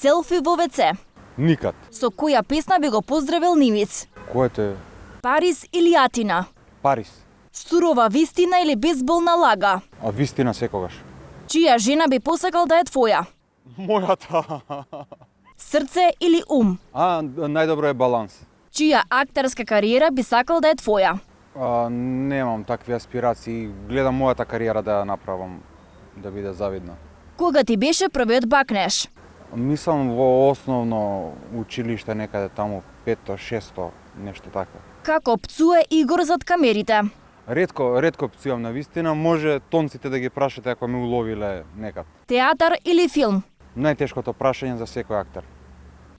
Селфи во WC. Никад. Со која песна би го поздравил Нимиц? Което е? Парис или Атина? Парис. Сурова вистина или безболна лага? А вистина секогаш. Чија жена би посакал да е твоја? Мојата. Срце или ум? Најдобро е баланс. Чија актерска кариера би сакал да е твоја? Немам такви аспирации. Гледам мојата кариера да ја направам, да биде завидна. Кога ти беше првиот бакнеш? Мислам во основно училиште некаде таму 5-то, 6-то, нешто така. Како пцуе Игор зад камерите? Ретко пцувам на вистина, може тонците да ги прашате ако ме уловиле некад. Театар или филм? Најтешкото прашање за секој актер.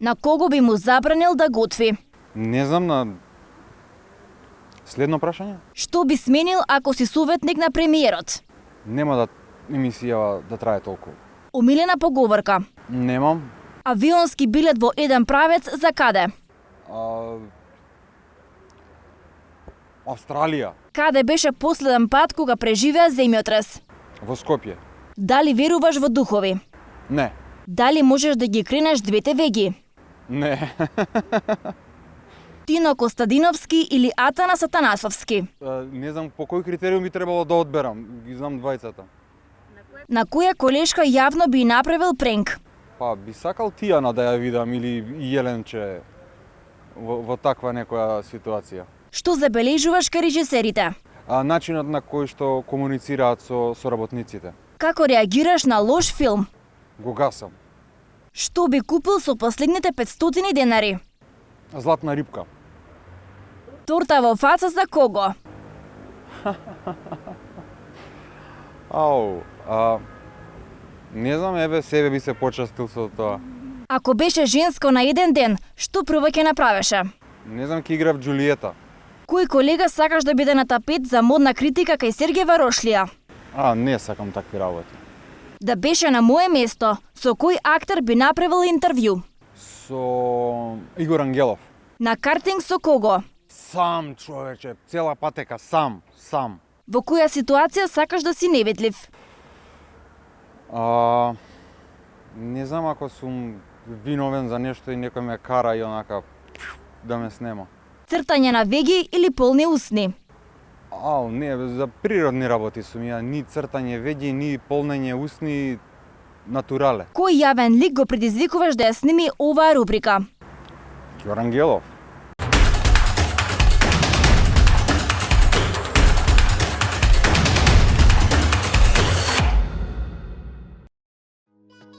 На кого би му забранил да готви? Не знам, на следно прашање? Што би сменил ако си советник на премиерот? Нема да емисија да трае толку. Омилена поговорка. Немам. Авионски билет во еден правец за каде? Австралија. Каде беше последен пат кога преживеа земјотрес? Во Скопје. Дали веруваш во духови? Не. Дали можеш да ги кренеш двете веги? Не. Тино Костадиновски или Атанас Атанасовски? Не знам по кој критериум би требало да одберам. Ги знам двајцата. На која колешка јавно би направил пренк? Би сакал Тијана да ја видам или Јеленче во таква некоја ситуација. Што забележуваш кај режисерите? Начинот на кој што комуницираат со работниците. Како реагираш на лош филм? Го гасам. Што би купил со последните 500 денари? Златна рибка. Торта во фаца за кого? Не знам, себе би се почастил со тоа. Ако беше женско на еден ден, што прво ќе направеше? Не знам, ќе играв Джулиета. Кој колега сакаш да биде на тапет за модна критика кај Сергеј Варошлија? Не сакам такви работи. Да беше на моје место, со кој актер би направил интервју? Со Игор Ангелов. На картинг со кого? Сам, човече, цела патека, сам. Во која ситуација сакаш да си неветлив? Не знам, ако сум виновен за нешто и некој ме кара и онака да ме снема. Цртање на веги или полни усни? Не, за природни работи сум ја, ни цртање веги, ни полнење усни, натурале. Кој јавен лик го предизвикуваш да ја сними оваа рубрика? Игор Ангелов.